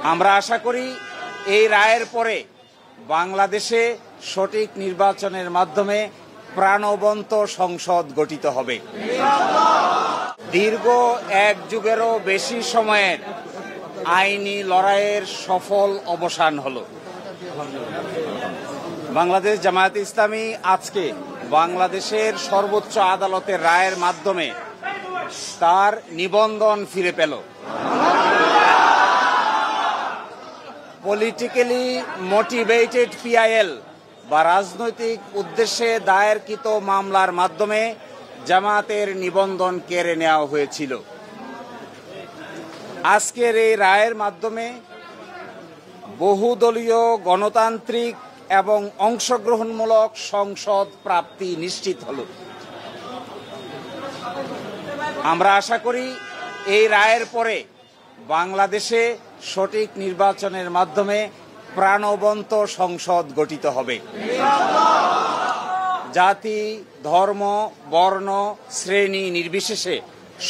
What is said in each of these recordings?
আমরা আশা করি এই রায়ের পরে বাংলাদেশে সঠিক নির্বাচনের মাধ্যমে প্রাণবন্ত সংসদ গঠিত হবে। দীর্ঘ এক যুগেরও বেশি সময়ের আইনি লড়াইয়ের সফল অবসান হলো। বাংলাদেশ জামায়াতে ইসলামী আজকে বাংলাদেশের সর্বোচ্চ আদালতের রায়ের মাধ্যমে তার নিবন্ধন ফিরে পেল। পলিটিক্যালি মোটিভেটেড পিআইএল বা রাজনৈতিক উদ্দেশ্যে দায়েরকৃত মামলার মাধ্যমে জামায়াতের নিবন্ধন কেড়ে নেওয়া হয়েছিল। আজকের এই রায়ের মাধ্যমে বহুদলীয় গণতান্ত্রিক এবং অংশগ্রহণমূলক সংসদ প্রাপ্তি নিশ্চিত হল। আমরা আশা করি এই রায়ের পরে বাংলাদেশে সঠিক নির্বাচনের মাধ্যমে প্রাণবন্ত সংসদ গঠিত হবে। জাতি, ধর্ম, বর্ণ, শ্রেণী নির্বিশেষে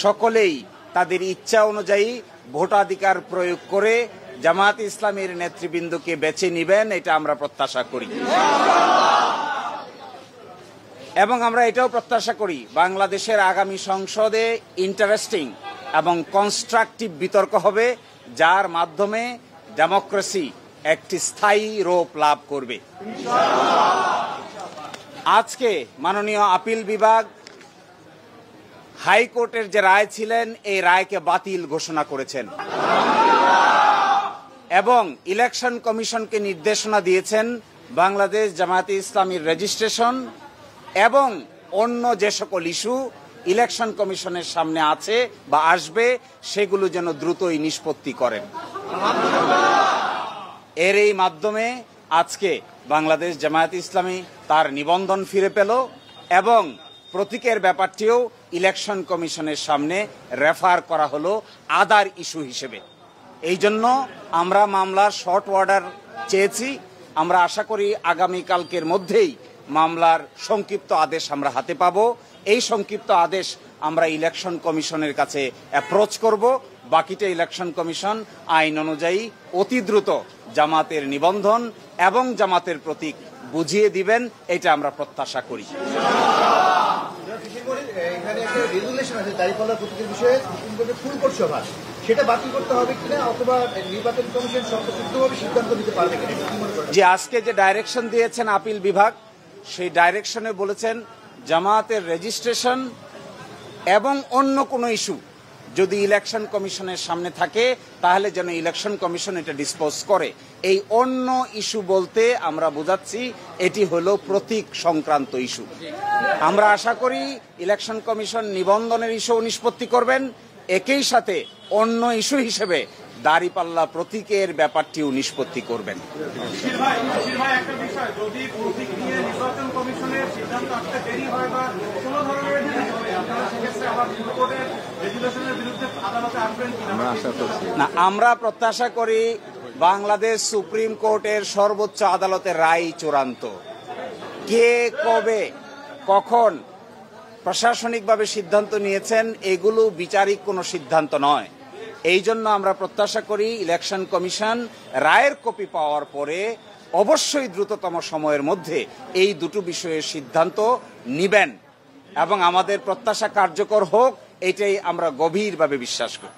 সকলেই তাদের ইচ্ছা অনুযায়ী ভোটাধিকার প্রয়োগ করে জামায়াত ইসলামীর নেতৃবৃন্দকে বেছে নিবেন, এটা আমরা প্রত্যাশা করি। এবং আমরা এটাও প্রত্যাশা করি বাংলাদেশের আগামী সংসদে ইন্টারেস্টিং এবং কনস্ট্রাকটিভ বিতর্ক হবে, যার মাধ্যমে ডেমোক্রেসি একটি স্থায়ী রূপ লাভ করবে। আজকে মাননীয় আপিল বিভাগ হাইকোর্টের যে রায় ছিলেন এই রায়কে বাতিল ঘোষণা করেছেন এবং ইলেকশন কমিশনকে নির্দেশনা দিয়েছেন বাংলাদেশ জামায়াতে ইসলামীর রেজিস্ট্রেশন এবং অন্য যে সকল ইস্যু ইলেকশন কমিশনের সামনে আছে বা আসবে সেগুলো যেন দ্রুতই নিষ্পত্তি করেন। এর এই মাধ্যমে আজকে বাংলাদেশ জামায়াতে ইসলামী তার নিবন্ধন ফিরে পেল এবং প্রতীকের ব্যাপারটিও ইলেকশন কমিশনের সামনে রেফার করা হলো আদার ইস্যু হিসেবে। এই জন্য আমরা মামলার শর্ট অর্ডার চেয়েছি। আমরা আশা করি আগামীকালকের মধ্যেই মামলার সংক্ষিপ্ত আদেশ আমরা হাতে পাব। এই সংক্ষিপ্ত আদেশ আমরা ইলেকশন কমিশনের কাছে অ্যাপ্রোচ করব। বাকিটা ইলেকশন কমিশন আইন অনুযায়ী অতি দ্রুত জামাতের নিবন্ধন এবং জামাতের প্রতীক বুঝিয়ে দিবেন, এটা আমরা প্রত্যাশা করি। যে আজকে যে ডাইরেকশন দিয়েছেন আপিল বিভাগ, সেই ডাইরেকশনে বলেছেন জামায়াতের রেজিস্ট্রেশন এবং অন্য কোনো ইস্যু যদি ইলেকশন কমিশনের সামনে থাকে তাহলে যেন ইলেকশন কমিশন এটা ডিসপোজ করে। এই অন্য ইস্যু বলতে আমরা বোঝাচ্ছি এটি হলো প্রতীক সংক্রান্ত ইস্যু। আমরা আশা করি ইলেকশন কমিশন নিবন্ধনের ইস্যু নিষ্পত্তি করবেন, একই সাথে অন্য ইস্যু হিসেবে দাঁড়িপাল্লা প্রতীকের ব্যাপারটিও নিষ্পত্তি করবেন। না, আমরা প্রত্যাশা করি বাংলাদেশ সুপ্রিম কোর্টের সর্বোচ্চ আদালতের রায় চূড়ান্ত। কে কবে কখন প্রশাসনিকভাবে সিদ্ধান্ত নিয়েছেন এগুলো বিচারিক কোনো সিদ্ধান্ত নয়। এই জন্য আমরা প্রত্যাশা করি ইলেকশন কমিশন রায়ের কপি পাওয়ার পরে অবশ্যই দ্রুততম সময়ের মধ্যে এই দুটো বিষয়ের সিদ্ধান্ত নিবেন এবং আমাদের প্রত্যাশা কার্যকর হোক, এটাই আমরা গভীরভাবে বিশ্বাস করি।